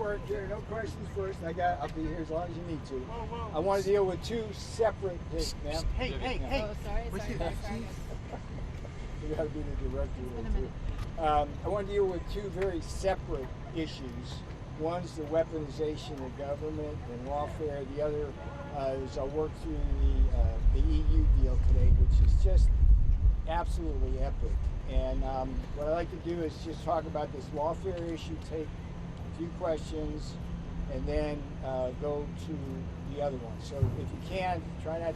work here. No questions first. I'll be here as long as you need to. Whoa. I want to deal with two separate things, ma'am. Hey. Oh, sorry. You got to be the director here too. I want to deal with two very separate issues. One's the weaponization of government and lawfare. The other is I'll work through the EU deal today, which is just absolutely epic. And what I like to do is just talk about this lawfare issue, take a few questions, and then go to the other one. So if you can, try not,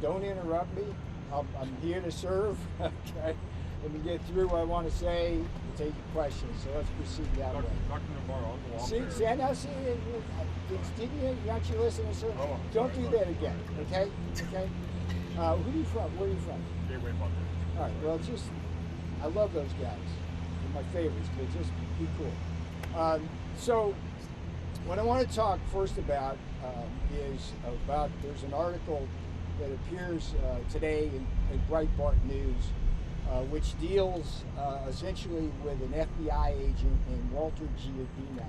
don't interrupt me. I'm here to serve. Okay. Let me get through what I want to say and take your questions. So let's proceed that way. Dr. Navarro, See, aren't you listening, sir? Oh, don't do that again, okay? Okay? Who are you from? Where are you from? Gateway Bucket. All right, well, I love those guys. They're my favorites, but just be cool. So what I want to talk first about is about, there's an article that appears today in Breitbart News, which deals essentially with an FBI agent named Walter Giardina,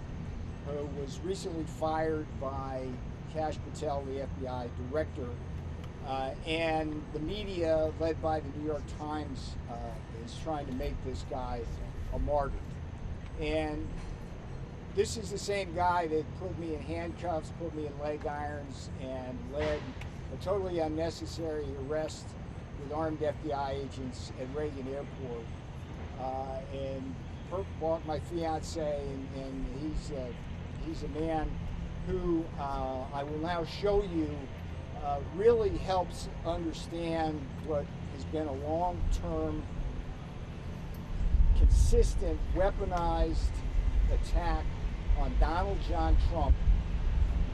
who was recently fired by Kash Patel, the FBI director, and the media, led by the New York Times, is trying to make this guy a martyr. And this is the same guy that put me in handcuffs, put me in leg irons, and led a totally unnecessary arrest with armed FBI agents at Reagan Airport. And Perk bought my fiance, and he's a man who I will now show you really helps understand what has been a long-term, consistent, weaponized attack on Donald John Trump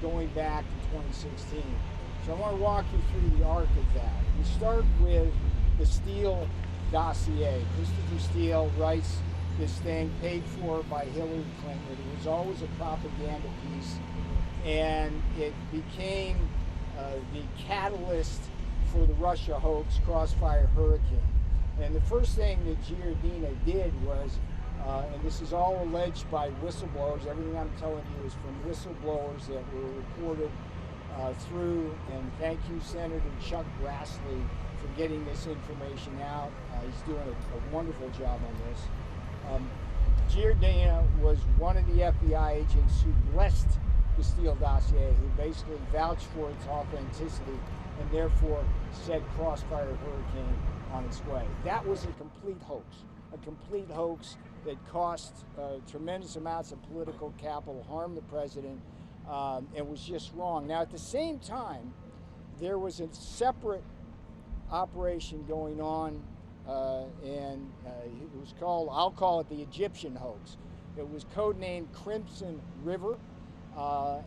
going back to 2016. So I want to walk you through the arc of that. We start with the Steele dossier. Christopher Steele writes this thing paid for by Hillary Clinton. It was always a propaganda piece, and it became the catalyst for the Russia hoax, Crossfire Hurricane. And the first thing that Giardina did was, and this is all alleged by whistleblowers, everything I'm telling you is from whistleblowers that were reported through, and thank you, Senator Chuck Grassley, for getting this information out. He's doing a wonderful job on this. Giardina was one of the FBI agents who blessed the Steele dossier, who basically vouched for its authenticity and therefore set Crossfire Hurricane on its way. That was a complete hoax that cost tremendous amounts of political capital, harmed the president, and was just wrong. Now, at the same time, there was a separate operation going on, and it was called, I'll call it the Egyptian hoax. It was codenamed Crimson River,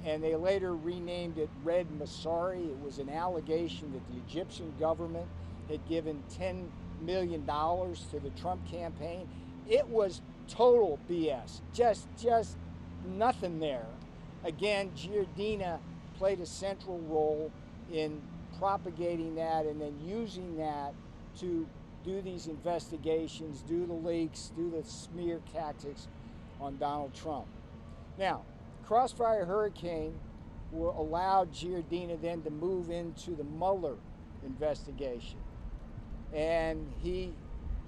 and they later renamed it Red Masari. It was an allegation that the Egyptian government had given $10 million to the Trump campaign. It was total BS, just nothing there. Again, Giardina played a central role in propagating that and then using that to do these investigations, do the leaks, do the smear tactics on Donald Trump. Now, Crossfire Hurricane allowed Giardina then to move into the Mueller investigation. And he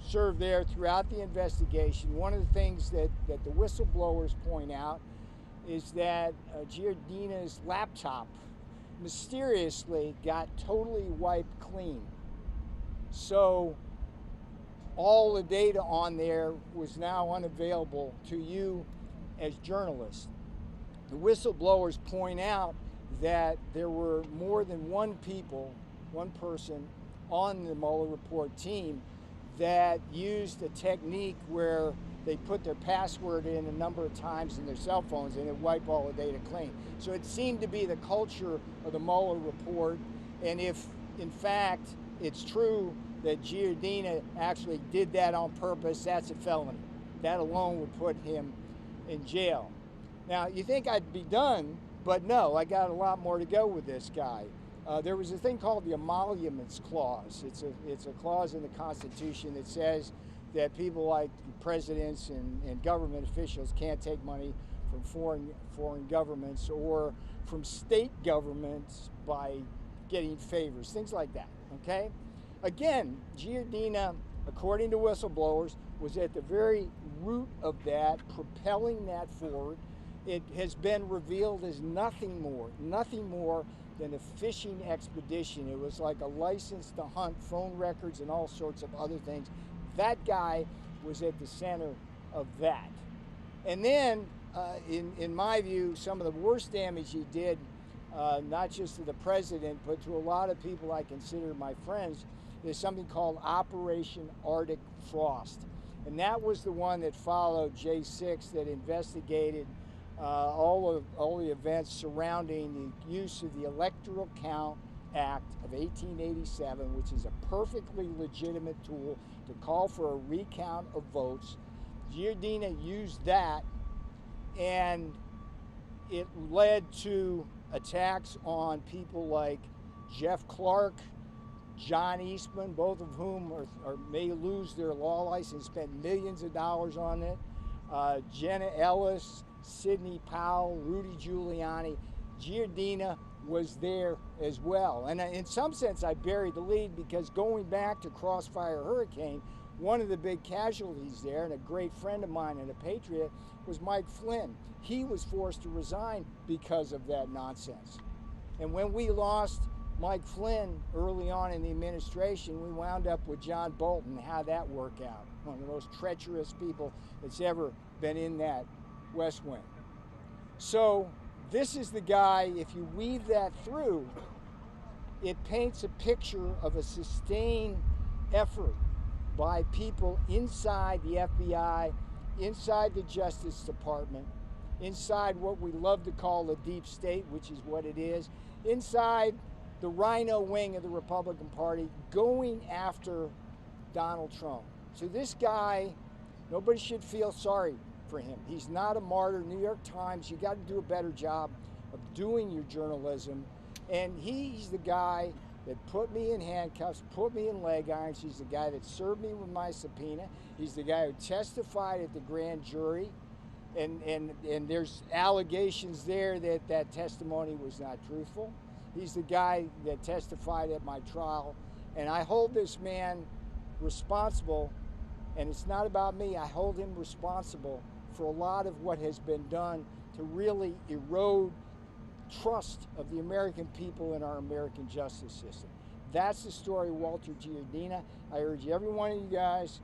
served there throughout the investigation. One of the things that the whistleblowers point out is that Giardina's laptop mysteriously got totally wiped clean. So all the data on there was now unavailable to you as journalists. The whistleblowers point out that there were more than one person on the Mueller report team that used a technique where they put their password in a number of times in their cell phones and it wiped all the data clean. So it seemed to be the culture of the Mueller report, and if in fact it's true that Giardina actually did that on purpose, that's a felony. That alone would put him in jail. Now, you think I'd be done, but no, I got a lot more to go with this guy. There was a thing called the Emoluments Clause. It's a clause in the Constitution that says that people like presidents and government officials can't take money from foreign governments or from state governments by getting favors, things like that. Okay, again, Giardina, according to whistleblowers, was at the very root of that, propelling that forward. It has been revealed as nothing more than a fishing expedition. It was like a license to hunt, phone records, and all sorts of other things. That guy was at the center of that. And then, in my view, some of the worst damage he did, not just to the president, but to a lot of people I consider my friends, is something called Operation Arctic Frost. And that was the one that followed J6, that investigated all the events surrounding the use of the Electoral Count Act of 1887, which is a perfectly legitimate tool to call for a recount of votes. Giardina used that, and it led to attacks on people like Jeff Clark, John Eastman, both of whom may lose their law license, spent millions of dollars on it. Jenna Ellis, Sidney Powell, Rudy Giuliani. Giardina was there as well. And in some sense, I buried the lead, because going back to Crossfire Hurricane, one of the big casualties there, and a great friend of mine and a patriot, was Mike Flynn. He was forced to resign because of that nonsense. And when we lost Mike Flynn early on in the administration, we wound up with John Bolton. How'd that work out? One of the most treacherous people that's ever been in that West Wing. So this is the guy, if you weave that through, it paints a picture of a sustained effort by people inside the FBI, inside the Justice Department, inside what we love to call the deep state, which is what it is, inside the rhino wing of the Republican Party, going after Donald Trump. So this guy, nobody should feel sorry for him. He's not a martyr. New York Times, you got to do a better job of doing your journalism. And he's the guy that put me in handcuffs, put me in leg irons. He's the guy that served me with my subpoena. He's the guy who testified at the grand jury. And there's allegations there that that testimony was not truthful. He's the guy that testified at my trial. And I hold this man responsible, and it's not about me. I hold him responsible for a lot of what has been done to really erode trust of the American people in our American justice system. That's the story of Walter Giardina. I urge every one of you guys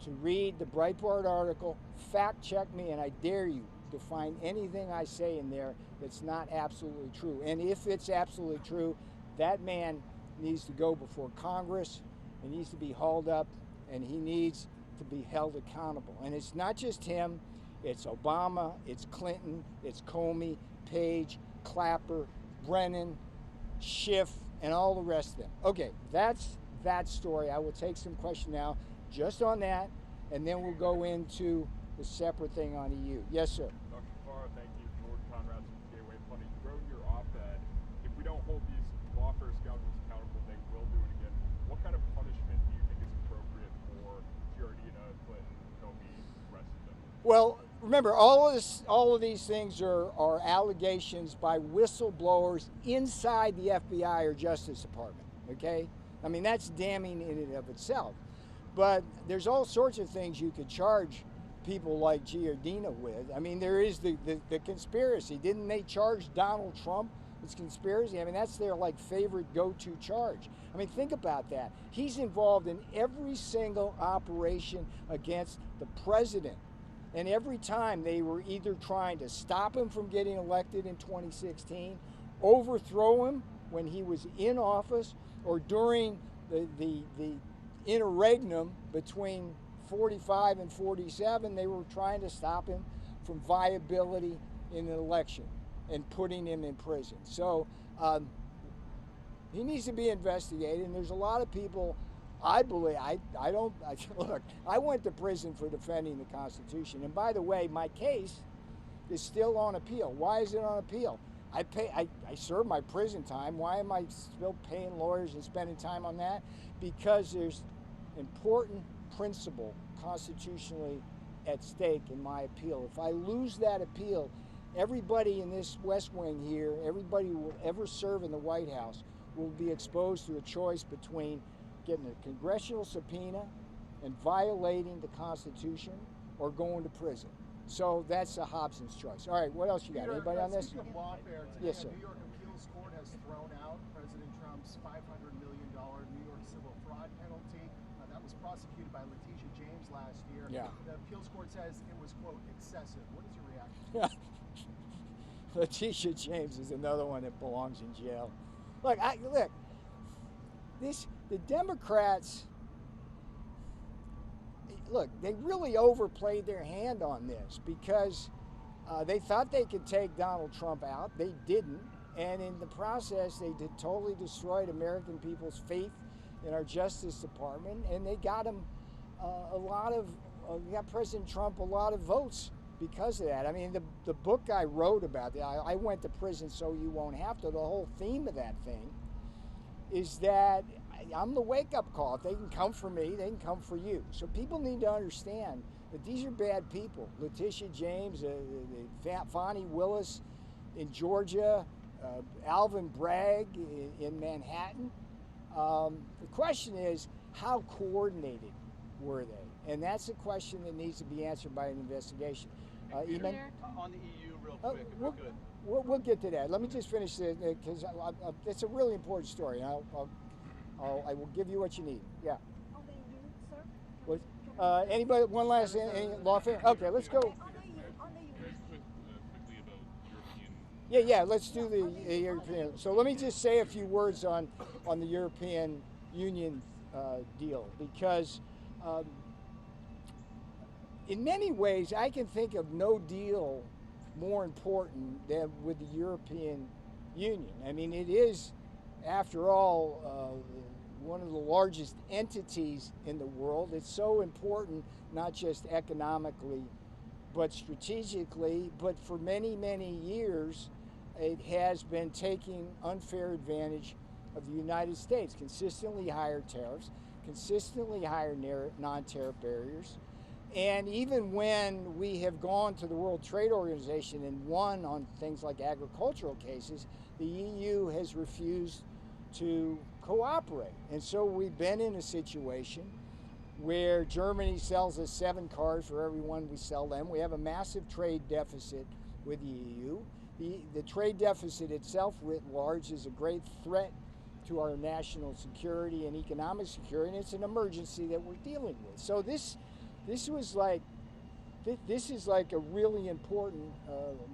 to read the Breitbart article, fact check me, and I dare you to find anything I say in there that's not absolutely true. And if it's absolutely true, that man needs to go before Congress, and needs to be hauled up, and he needs to be held accountable. And it's not just him, it's Obama, it's Clinton, it's Comey, Page, Clapper, Brennan, Schiff, and all the rest of them. Okay, that's that story. I will take some questions now just on that, and then we'll go into the separate thing on EU. Yes, sir. Dr. Farah, thank you. Lord Conrad from Gateway Funny. You wrote in your op-ed, if we don't hold these lawfare scoundrels accountable, they will do it again. What kind of punishment do you think is appropriate for Giardina, Clinton, Comey, the rest of them? Well, remember, all of these things are allegations by whistleblowers inside the FBI or Justice Department, okay? I mean, that's damning in and of itself. But there's all sorts of things you could charge people like Giardina with. I mean, there is the conspiracy. Didn't they charge Donald Trump with conspiracy? I mean, that's their favorite go-to charge. I mean, think about that. He's involved in every single operation against the president. And every time they were either trying to stop him from getting elected in 2016, overthrow him when he was in office, or during the interregnum between 45 and 47, they were trying to stop him from viability in an election and putting him in prison. So he needs to be investigated, and there's a lot of people, I believe, look, I went to prison for defending the Constitution, and by the way, my case is still on appeal. Why is it on appeal? I served my prison time. Why am I still paying lawyers and spending time on that? Because there's important principle constitutionally at stake in my appeal. If I lose that appeal, everybody in this West Wing here, everybody who will ever serve in the White House will be exposed to a choice between getting a congressional subpoena and violating the Constitution or going to prison. So that's a Hobson's choice. All right, what else you got? Anybody on this? Speaking of lawfare, today Yes, sir. a New York appeals court has thrown out President Trump's $500 million New York civil fraud penalty. That was prosecuted by Letitia James last year. Yeah. The appeals court says it was, quote, excessive. What is your reaction? Letitia James is another one that belongs in jail. Look, the Democrats, look, they really overplayed their hand on this because they thought they could take Donald Trump out. They didn't. And in the process, they totally destroyed American people's faith in our Justice Department. And they got him got President Trump a lot of votes because of that. I mean, the book I wrote about it, I went to prison so you won't have to. The whole theme of that thing is that I'm the wake-up call. If they can come for me, they can come for you. So people need to understand that these are bad people. Letitia James, Fonnie Willis in Georgia, Alvin Bragg in Manhattan. The question is, how coordinated were they? And that's a question that needs to be answered by an investigation. Eamon? On the EU, real quick, if we could. We'll get to that. Let me just finish it because it's a really important story. I will give you what you need. Yeah. On the EU, sir? What? Anybody? One last any lawfare? Okay, let's go. On the EU. Very quickly about European. Yeah. Let's do the European. So let me just say a few words on the European Union deal because. In many ways, I can think of no deal more important than with the European Union. I mean, it is, after all, one of the largest entities in the world. It's so important, not just economically, but strategically. But for many, many years, it has been taking unfair advantage of the United States. Consistently higher tariffs, consistently higher non-tariff barriers. And even when we have gone to the World Trade Organization and won on things like agricultural cases, the EU has refused to cooperate. And so we've been in a situation where Germany sells us 7 cars for every one we sell them. We have a massive trade deficit with the EU. The trade deficit itself writ large is a great threat to our national security and economic security, and it's an emergency that we're dealing with. So this is like a really important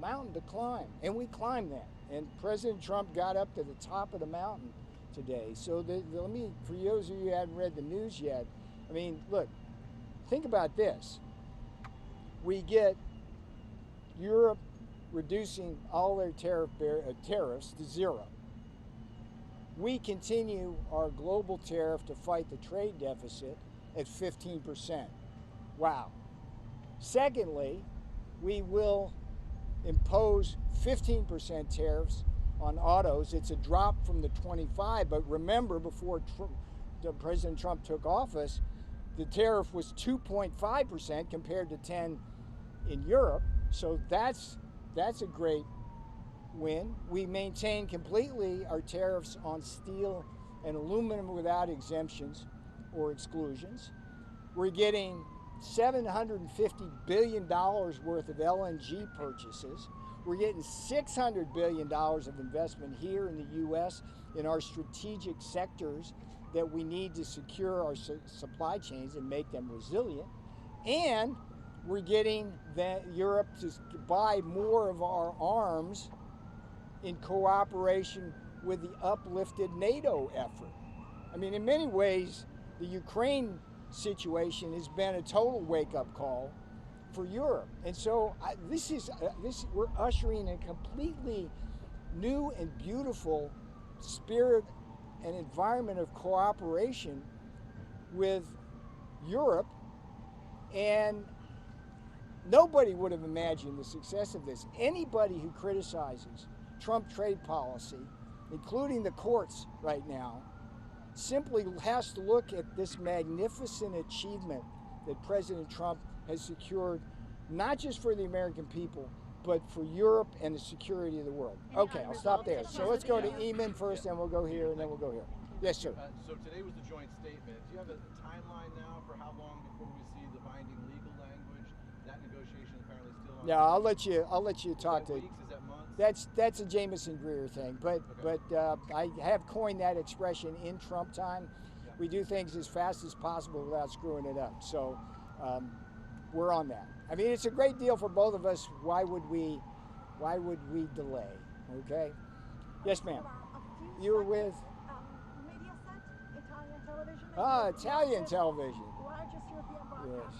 mountain to climb, and we climbed that. And President Trump got up to the top of the mountain today. So let me, for those of you who haven't read the news yet, I mean, look, think about this. We get Europe reducing all their tariffs to zero. We continue our global tariff to fight the trade deficit at 15%. Wow. Secondly, we will impose 15% tariffs on autos. It's a drop from the 25, but remember, before President Trump took office, the tariff was 2.5% compared to 10 in Europe. So that's a great win. We maintain completely our tariffs on steel and aluminum without exemptions or exclusions. We're getting $750 billion worth of LNG purchases. We're getting $600 billion of investment here in the U.S. in our strategic sectors that we need to secure our supply chains and make them resilient. And we're getting Europe to buy more of our arms in cooperation with the uplifted NATO effort. I mean, in many ways, the Ukraine situation has been a total wake-up call for Europe. And so we're ushering a completely new and beautiful spirit and environment of cooperation with Europe. And nobody would have imagined the success of this. Anybody who criticizes Trump trade policy, including the courts right now, simply has to look at this magnificent achievement that President Trump has secured, not just for the American people, but for Europe and the security of the world. Okay, I'll stop there. So let's go to Eamon first, and we'll go here, and then we'll go here. Yes, sir. So today was the joint statement. Do you have a timeline now for how long before we see the binding legal language? That negotiation apparently still on. No, I'll let you talk to. Is that weeks? Is that months? That's a Jameson Greer thing, but I have coined that expression in Trump time. Yeah. We do things as fast as possible without screwing it up. So we're on that. I mean, it's a great deal for both of us. Why would we delay? Okay. Yes, ma'am. You were with Mediaset, Italian television. Italian television. Largest European broadcaster Yes. ever.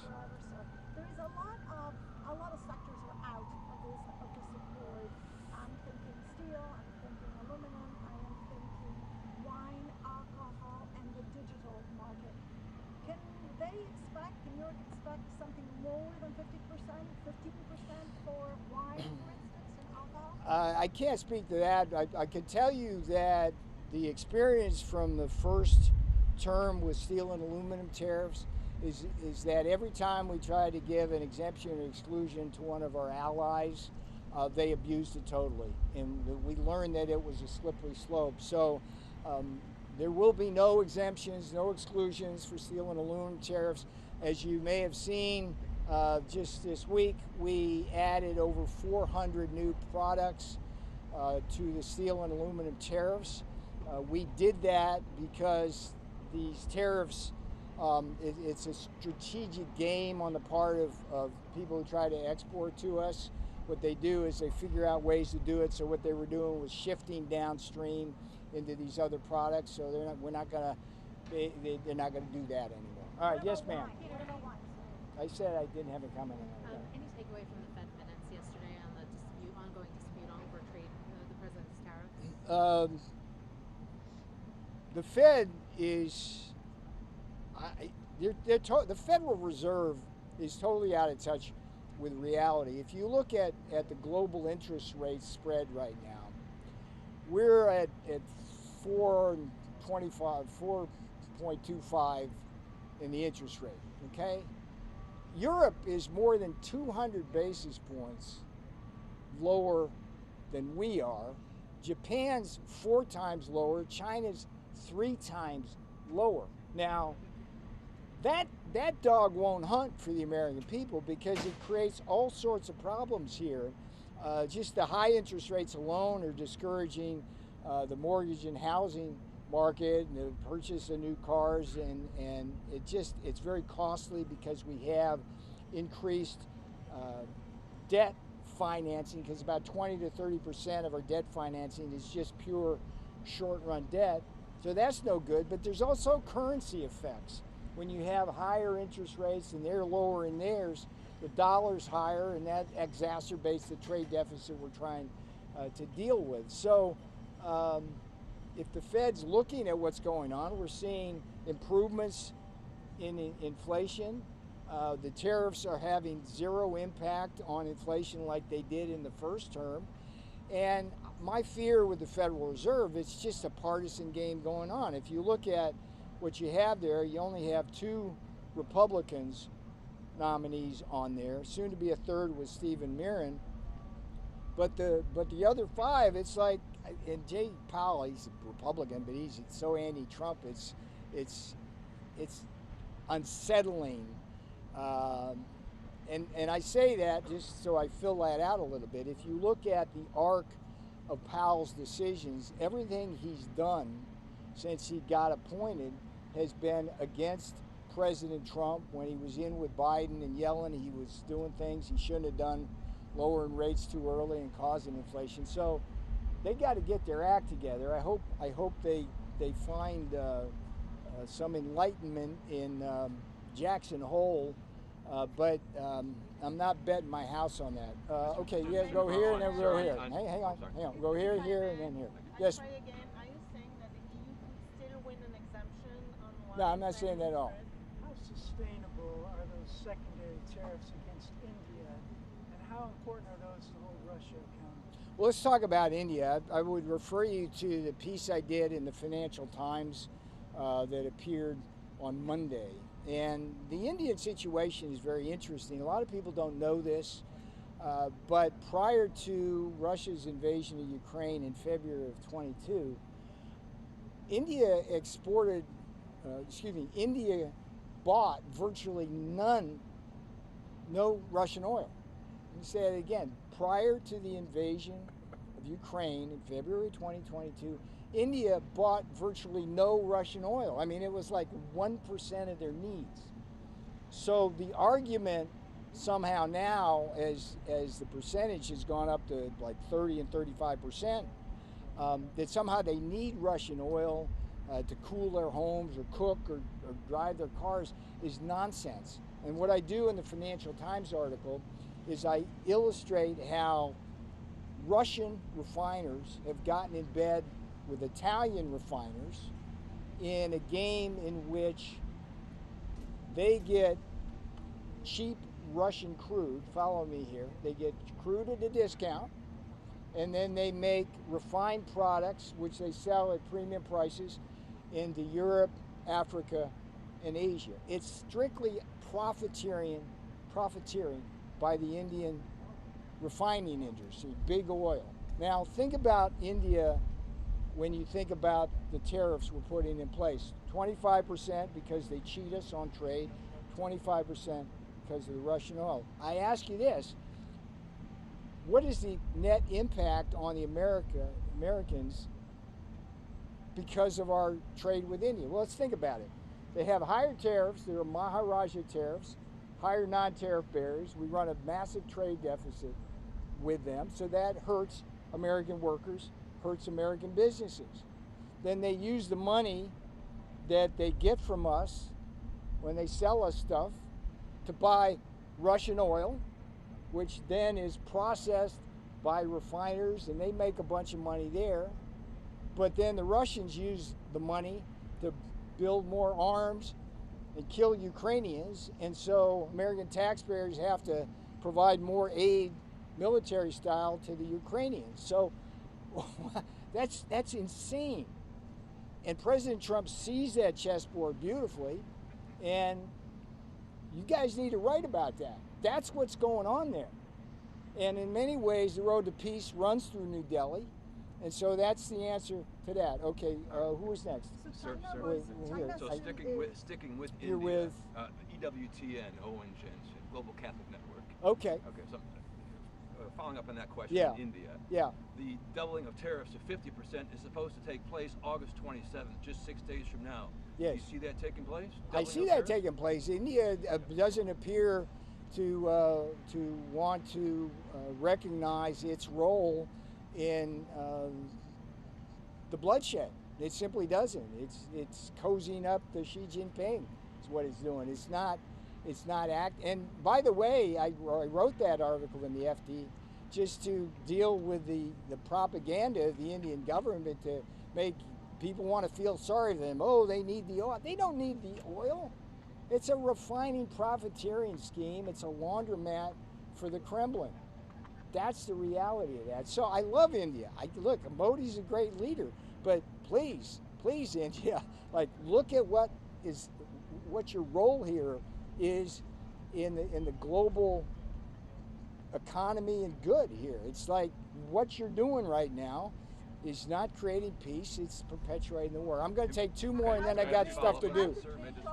So there is a lot of sectors are out of this support. I'm thinking steel. I'm thinking aluminum. I am thinking wine, alcohol, and the digital market. Can you expect something more than 50%, 15% for wine, for instance, and alcohol? I can't speak to that. I can tell you that the experience from the first term with steel and aluminum tariffs is that every time we try to give an exemption or exclusion to one of our allies, they abused it totally. And we learned that it was a slippery slope. So there will be no exemptions, no exclusions for steel and aluminum tariffs. As you may have seen, just this week, we added over 400 new products to the steel and aluminum tariffs. We did that because these tariffs, it's a strategic game on the part of people who try to export to us. What they do is they figure out ways to do it. So what they were doing was shifting downstream into these other products. So they're not gonna do that anymore. All right, yes, ma'am. I said I didn't have a comment on that. Any takeaway from the Fed minutes yesterday on the ongoing dispute over trade, the president's tariffs? The Fed is, the Federal Reserve is totally out of touch with reality. If you look at the global interest rate spread right now, we're at 4.25 in the interest rate, okay? Europe is more than 200 basis points lower than we are. Japan's 4 times lower. China's 3 times lower. Now, that dog won't hunt for the American people because it creates all sorts of problems here. Just the high interest rates alone are discouraging the mortgage and housing market and the purchase of new cars, and it's very costly because we have increased debt financing, because about 20 to 30% of our debt financing is just pure short-run debt. So that's no good, but there's also currency effects. When you have higher interest rates and they're lowering theirs, the dollar's higher, and that exacerbates the trade deficit we're trying to deal with. So if the Fed's looking at what's going on, we're seeing improvements in inflation. The tariffs are having zero impact on inflation like they did in the first term. And my fear with the Federal Reserve, it's just a partisan game going on. If you look at what you have there, you only have 2 Republicans nominees on there, soon to be a third with Stephen Mirren. But the other 5, it's like, and Jay Powell, he's a Republican, but he's so anti-Trump, it's unsettling. And I say that just so I fill that out a little bit. If you look at the arc of Powell's decisions, everything he's done since he got appointed has been against President Trump. When he was in with Biden and Yellen, he was doing things he shouldn't have done, lowering rates too early and causing inflation. So they got to get their act together. I hope they find some enlightenment in Jackson Hole, but I'm not betting my house on that. Okay, yeah, go here and then go here. Hang on. Go here, and then here. Yes. Try again. Are you saying that the EU could still win an exemption on wine? No, I'm not saying that at all. How sustainable are those secondary tariffs against India, and how important are those to hold Russia accountable? Well, let's talk about India. I would refer you to the piece I did in the Financial Times that appeared on Monday. And the Indian situation is very interesting. A lot of people don't know this. But prior to Russia's invasion of Ukraine in February of 22, India India bought virtually no Russian oil. Let me say it again. Prior to the invasion of Ukraine in February 2022, India bought virtually no Russian oil. I mean, it was like 1% of their needs. So the argument somehow now, as the percentage has gone up to like 30 and 35%, that somehow they need Russian oil to cool their homes or cook or drive their cars is nonsense. And what I do in the Financial Times article is I illustrate how Russian refiners have gotten in bed with Italian refiners in a game in which they get cheap Russian crude, follow me here, they get crude at a discount, and then they make refined products which they sell at premium prices into Europe, Africa, and Asia. It's strictly profiteering by the Indian refining industry, big oil. Now think about India when you think about the tariffs we're putting in place. 25% because they cheat us on trade, 25% because of the Russian oil. I ask you this, what is the net impact on the Americans because of our trade with India? Well, let's think about it. They have higher tariffs, there are Maharaja tariffs, higher non-tariff barriers. We run a massive trade deficit with them, so that hurts American workers, hurts American businesses. Then they use the money that they get from us when they sell us stuff to buy Russian oil, which then is processed by refiners and they make a bunch of money there. But then the Russians use the money to build more arms and kill Ukrainians, and so American taxpayers have to provide more aid, military style, to the Ukrainians. So that's insane. And President Trump sees that chessboard beautifully, and you guys need to write about that. That's what's going on there. And in many ways, the road to peace runs through New Delhi. And so that's the answer to that. Okay, who is next? Sir, so sticking with You're India, with EWTN, ONGENS, Global Catholic Network. Okay. Okay, so following up on that question, Yeah. India. Yeah. The doubling of tariffs to 50% is supposed to take place August 27th, just 6 days from now. Yes. Do you see that taking place? I see that taking place. India doesn't appear to want to recognize its role in the bloodshed. It simply doesn't. It's cozying up to Xi Jinping. Is what it's doing. It's not And by the way, I wrote that article in the FT just to deal with the propaganda of the Indian government to make people want to feel sorry for them. Oh, they need the oil. They don't need the oil. It's a refining profiteering scheme. It's a laundromat for the Kremlin. That's the reality of that. So I love India. Look, Modi's a great leader, but please, India, look at what your role here is in the global economy and good here. It's like what you're doing right now is not creating peace, it's perpetuating the war. I'm going to take two more and then I got stuff to do.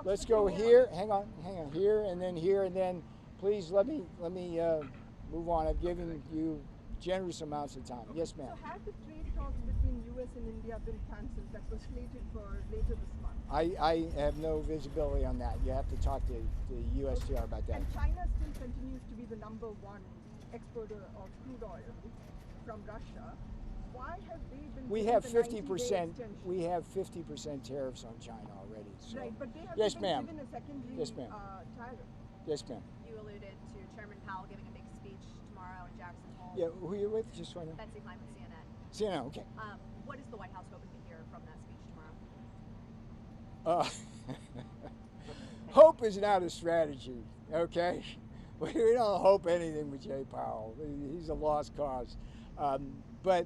Let's go here, hang on, here, and then please let me move on. I've given you generous amounts of time. Yes, ma'am. So have the trade talks between US and India been cancelled that was slated for later this month? I have no visibility on that. You have to talk to the USTR about that. And China still continues to be the number one exporter of crude oil from Russia. Why have they been? We have 50%. We have 50% tariffs on China already. So. Right, but they have yes, been ma'am. given a secondary yes, ma'am. tariff. Yes, ma'am. You alluded to Chairman Powell giving a big speech tomorrow in Jackson Hole. Yeah, who are you with? Just so I know. Betsy Klein with CNN. CNN, okay. What is the White House hoping to hear from that speech tomorrow? Hope is not a strategy, okay? We don't hope anything with Jay Powell. He's a lost cause. But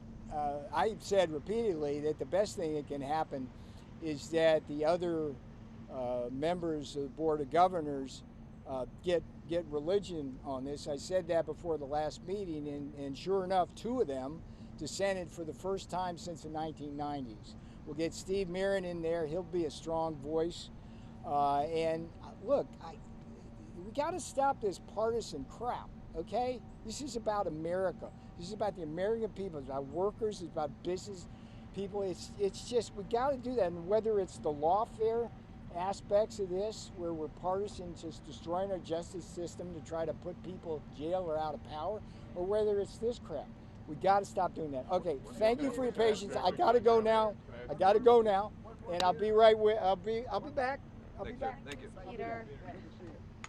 I've said repeatedly that the best thing that can happen is that the other members of the Board of Governors get get religion on this. I said that before the last meeting, and sure enough, 2 of them dissented for the first time since the 1990s. We'll get Steve Mirren in there. He'll be a strong voice. And look, we got to stop this partisan crap, okay? This is about America. This is about the American people. It's about workers. It's about business people. It's just, we got to do that. And whether it's the lawfare aspects of this, where we're partisan, just destroying our justice system to try to put people in jail or out of power, or whether it's this crap, we got to stop doing that. Okay, thank you for your patience. I got to go now. And I'll be right with. I'll be back. Thank you. Peter.